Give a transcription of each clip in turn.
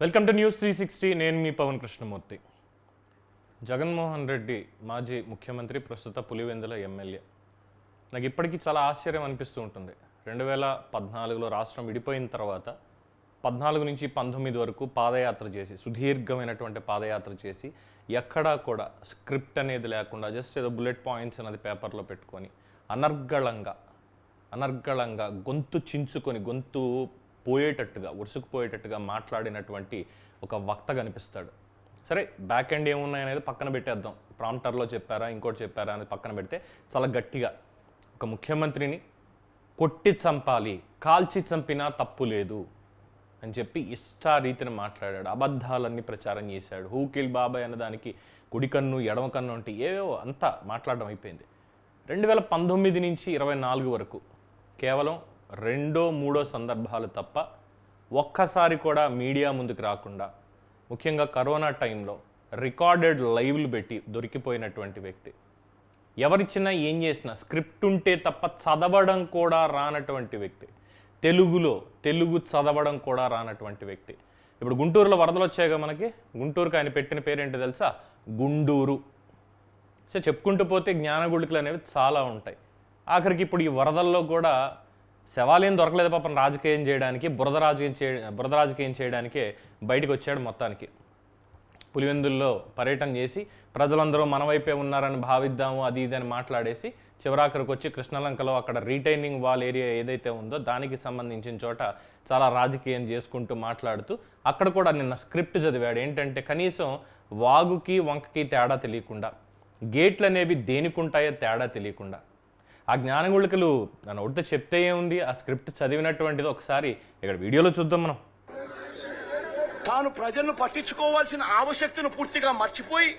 Welcome to news 360. నేను మీ పవన్ కృష్ణమూర్తి. జగన్మోహన్ రెడ్డి మాజీ ముఖ్యమంత్రి, ప్రస్తుత పులివెందుల ఎమ్మెల్యే. నాకు ఇప్పటికీ చాలా ఆశ్చర్యం అనిపిస్తూ ఉంటుంది. 2014లో రాష్ట్రం విడిపోయిన తర్వాత 14 నుంచి 19 వరకు పాదయాత్ర చేసి, సుదీర్ఘమైనటువంటి పాదయాత్ర చేసి, ఎక్కడా కూడా స్క్రిప్ట్ అనేది లేకుండా జస్ట్ ఏదో బుల్లెట్ పాయింట్స్ అనేది పేపర్లో పెట్టుకొని అనర్గళంగా గొంతు చించుకొని, గొంతు పోయేటట్టుగా, ఉరుసుకుపోయేటట్టుగా మాట్లాడినటువంటి ఒక వక్త కనిపిస్తాడు. సరే, బ్యాక్ ఎండ్ ఏమున్నాయనేది పక్కన పెట్టేద్దాం. ప్రాంప్టర్లో చెప్పారా, ఇంకోటి చెప్పారా అనేది పక్కన పెడితే, చాలా గట్టిగా ఒక ముఖ్యమంత్రిని కొట్టి చంపాలి, కాల్చి చంపినా తప్పు లేదు అని చెప్పి ఇష్టారీతిని మాట్లాడాడు. అబద్ధాలన్నీ ప్రచారం చేశాడు. హూ కిల్ బాబాయ్ అన్నదానికి కుడి కన్ను ఎడమ కన్ను అంటే ఏవో అంతా మాట్లాడడం అయిపోయింది. 2019 నుంచి 24 వరకు కేవలం 2-3 సందర్భాలు తప్ప ఒక్కసారి కూడా మీడియా ముందుకు రాకుండా, ముఖ్యంగా కరోనా టైంలో రికార్డెడ్ లైవ్లు పెట్టి దొరికిపోయినటువంటి వ్యక్తి. ఎవరిచ్చినా ఏం చేసినా స్క్రిప్ట్ ఉంటే తప్ప చదవడం కూడా రానటువంటి వ్యక్తి. తెలుగు చదవడం కూడా రానటువంటి వ్యక్తి. ఇప్పుడు గుంటూరులో వరదలు వచ్చాయిగా మనకి. గుంటూరుకి ఆయన పెట్టిన పేరేంటో తెలుసా? గుండూరు. సో చెప్పుకుంటూ పోతే జ్ఞానగుళికలు అనేవి చాలా ఉంటాయి. ఆఖరికి ఇప్పుడు ఈ వరదల్లో కూడా శవాలేం దొరకలేదు పాపం రాజకీయం చేయడానికి, బురద రాజకీయం చేయడానికే బయటకు వచ్చాడు మొత్తానికి. పులివెందుల్లో పర్యటన చేసి ప్రజలందరూ మన వైపే ఉన్నారని భావిద్దాము అది ఇది అని మాట్లాడేసి, చివరాఖరికి వచ్చి కృష్ణలంకలో అక్కడ రీటైనింగ్ వాల్ ఏరియా ఏదైతే ఉందో దానికి సంబంధించిన చోట చాలా రాజకీయం చేసుకుంటూ మాట్లాడుతూ అక్కడ కూడా నిన్న స్క్రిప్ట్ చదివాడు. ఏంటంటే కనీసం వాగుకి వంకకి తేడా తెలియకుండా, గేట్లు అనేవి దేనికుంటాయో తేడా తెలియకుండా, ఆ జ్ఞానగుళికలు నన్ను ఒకటి చెప్తే ఏముంది, ఆ స్క్రిప్ట్ చదివినటువంటిది ఒకసారి ఇక్కడ వీడియోలో చూద్దాం మనం. తాను ప్రజలను పట్టించుకోవాల్సిన ఆవశ్యకతను పూర్తిగా మర్చిపోయి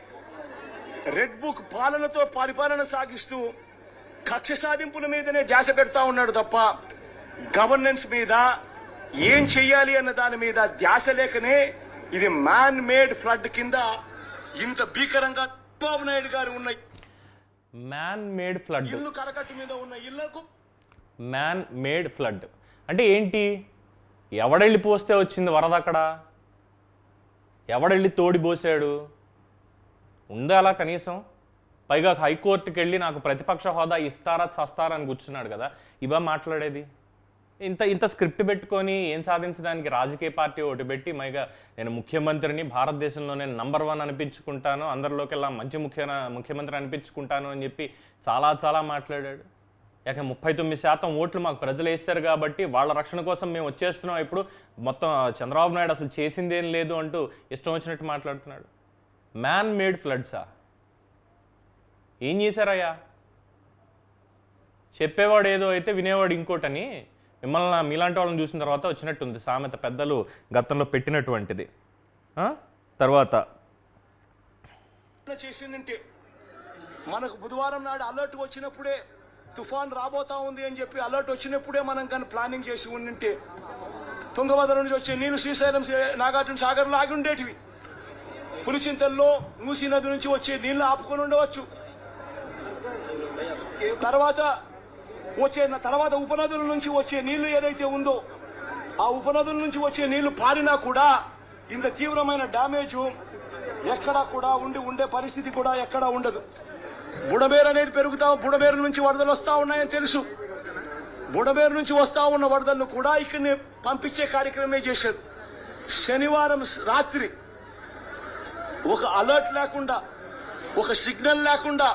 రెడ్ బుక్ పాలనతో పరిపాలన సాగిస్తూ కక్ష సాధింపుల మీదనే ధ్యాస పెడతా ఉన్నాడు తప్ప గవర్నెన్స్ మీద ఏం చెయ్యాలి అన్న దాని మీద ధ్యాస లేకనే ఇది మ్యాన్ మేడ్ ఫ్లడ్ కింద ఇంత భీకరంగా చంద్రబాబు నాయుడు గారు ఉన్న మ్యాన్ మేడ్ ఫ్లడ్, ఇల్లు కరకట్టు మీద ఉన్న ఇళ్లకు మ్యాన్ మేడ్ ఫ్లడ్ అంటే ఏంటి? ఎవడెళ్ళి పోస్తే వచ్చింది వరద? అక్కడ ఎవడెళ్ళి తోడిపోసాడు? ఉందా అలా కనీసం? పైగా హైకోర్టుకి వెళ్ళి నాకు ప్రతిపక్ష హోదా ఇస్తారా చస్తారా అని కూర్చున్నాడు కదా. ఇవా మాట్లాడేది? ఇంత స్క్రిప్ట్ పెట్టుకొని ఏం సాధించడానికి? రాజకీయ పార్టీ ఒకటి పెట్టి మైగా నేను ముఖ్యమంత్రిని, భారతదేశంలో నేను నంబర్ 1 అనిపించుకుంటాను, అందరిలోకెల్లా మంచి ముఖ్యమంత్రి అనిపించుకుంటాను అని చెప్పి చాలా మాట్లాడాడు. యాక 39% ఓట్లు మాకు ప్రజలు వేస్తారు కాబట్టి వాళ్ళ రక్షణ కోసం మేము వచ్చేస్తున్నాం, ఇప్పుడు మొత్తం చంద్రబాబు నాయుడు అసలు చేసిందేం లేదు అంటూ ఇష్టం వచ్చినట్టు మాట్లాడుతున్నాడు. మ్యాన్ మేడ్ ఫ్లడ్సా? ఏం చేశారయ్యా? చెప్పేవాడు ఏదో అయితే వినేవాడు ఇంకోటని మిమ్మల్ని మీలాంటి వాళ్ళని చూసిన తర్వాత వచ్చినట్టుంది సామెత, పెద్దలు గతంలో పెట్టినటువంటిది. తర్వాత చేసిందంటే మనకు బుధవారం నాడు అలర్ట్ వచ్చినప్పుడే తుఫాన్ రాబోతా ఉంది అని చెప్పి అలర్ట్ వచ్చినప్పుడే మనం కానీ ప్లానింగ్ చేసి ఉండింటే తుంగభద్ర నుంచి వచ్చే నీళ్లు శ్రీశైలం, నాగార్జున సాగర్లో ఆగి ఉండేటివి. పులిచింతల్లో మూసీ నది నుంచి వచ్చే నీళ్లు ఆపుకొని ఉండవచ్చు. తర్వాత ఉపనదుల నుంచి వచ్చే నీళ్లు ఏదైతే ఉందో ఆ ఉపనదుల నుంచి వచ్చే నీళ్లు పారినా కూడా ఇంత తీవ్రమైన డ్యామేజ్ ఎక్కడా కూడా ఉండే పరిస్థితి కూడా ఎక్కడా ఉండదు. బుడమేరు అనేది బుడమేరు నుంచి వరదలు వస్తా ఉన్నాయని తెలుసు. బుడమేరు నుంచి వస్తా ఉన్న వరదలను కూడా ఇక్కడిని పంపించే కార్యక్రమమే చేశారు. శనివారం రాత్రి ఒక అలర్ట్ లేకుండా, ఒక సిగ్నల్ లేకుండా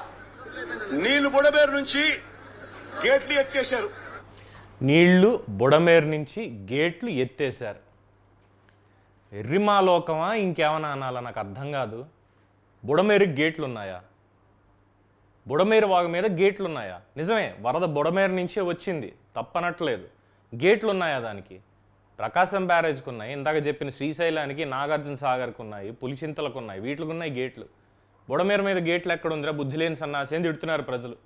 నీళ్లు బుడమేరు నుంచి గేట్లు ఎత్తేశారు. నీళ్లు బుడమేరు నుంచి గేట్లు ఎత్తేశారు. ఎర్రిమాలోకమా ఇంకేమన్నా అనాలా నాకు అర్థం కాదు. బుడమేరుకి గేట్లు ఉన్నాయా? బుడమేరు వాగు మీద గేట్లు ఉన్నాయా? నిజమే, వరద బుడమేరు నుంచే వచ్చింది, తప్పనట్లేదు. గేట్లు ఉన్నాయా దానికి? ప్రకాశం బ్యారేజ్కి ఉన్నాయి, ఇందాక చెప్పిన శ్రీశైలానికి, నాగార్జున సాగర్కి ఉన్నాయి, పులిచింతలకు ఉన్నాయి, వీటికి ఉన్నాయి గేట్లు. బుడమేరు మీద గేట్లు ఎక్కడుందిరా? బుద్ధి లేని సన్నాసి అని తిడుతున్నారు ప్రజలు.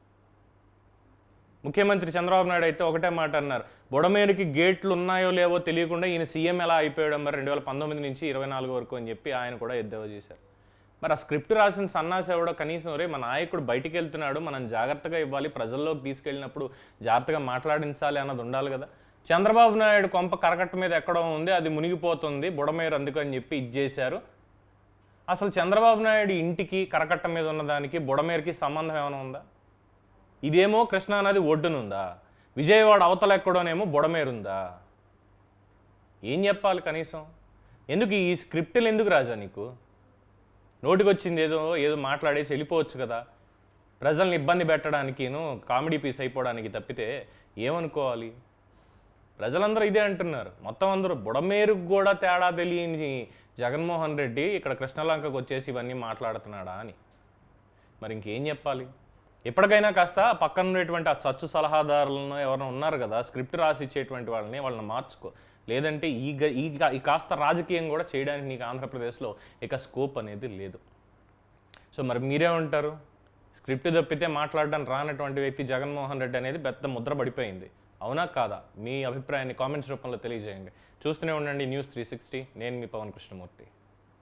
ముఖ్యమంత్రి చంద్రబాబు నాయుడు అయితే ఒకటే మాట అన్నారు, బుడమేరుకి గేట్లు ఉన్నాయో లేవో తెలియకుండా ఈయన సీఎం ఎలా అయిపోయాడు మరి 2019 నుంచి 24 వరకు అని చెప్పి ఆయన కూడా ఎద్దేవా చేశారు. మరి ఆ స్క్రిప్ట్ రాసిన సన్నాసి ఎవడో కనీసం రే మన నాయకుడు బయటికి వెళ్తున్నాడు, మనం జాగ్రత్తగా ఇవ్వాలి, ప్రజల్లోకి తీసుకెళ్ళినప్పుడు జాగ్రత్తగా మాట్లాడించాలి అన్నది ఉండాలి కదా. చంద్రబాబు నాయుడు కొంప కరకట్ట మీద ఎక్కడో ఉంది, అది మునిగిపోతుంది, బుడమేరు అందుకని చెప్పి ఇది చేశారు. అసలు చంద్రబాబు నాయుడు ఇంటికి కరకట్ట మీద ఉన్నదానికి బుడమేరుకి సంబంధం ఏమైనా ఉందా? ఇదేమో కృష్ణానది ఒడ్డునుందా, విజయవాడ అవతల ఎక్కడోనేమో బుడమేరుందా? ఏం చెప్పాలి కనీసం? ఎందుకు ఈ స్క్రిప్టులు ఎందుకు రాజా నీకు? నోటికొచ్చింది ఏదో ఏదో మాట్లాడేసి వెళ్ళిపోవచ్చు కదా, ప్రజల్ని ఇబ్బంది పెట్టడానికిను కామెడీ పీస్ అయిపోవడానికి తప్పితే ఏమనుకోవాలి? ప్రజలందరూ ఇదే అంటున్నారు, మొత్తం అందరూ బుడమేరుకు కూడా తేడా తెలియని జగన్మోహన్ రెడ్డి ఇక్కడ కృష్ణలంకకు వచ్చేసి ఇవన్నీ మాట్లాడుతున్నాడా అని. మరి ఇంకేం చెప్పాలి? ఎప్పటికైనా కాస్త పక్కన ఉండేటువంటి ఆ చచ్చు సలహాదారులను ఎవరైనా ఉన్నారు కదా, స్క్రిప్ట్ రాసి ఇచ్చేటువంటి వాళ్ళని మార్చుకో. లేదంటే ఈ కాస్త రాజకీయం కూడా చేయడానికి నీకు ఆంధ్రప్రదేశ్లో ఇక స్కోప్ అనేది లేదు. సో మరి మీరేమంటారు? స్క్రిప్ట్ తప్పితే మాట్లాడడానికి రానటువంటి వ్యక్తి జగన్మోహన్ రెడ్డి అనేది పెద్ద ముద్ర పడిపోయింది. అవునా కాదా? మీ అభిప్రాయాన్ని కామెంట్స్ రూపంలో తెలియజేయండి. చూస్తూనే ఉండండి News 360. నేను మీ పవన్ కృష్ణమూర్తి.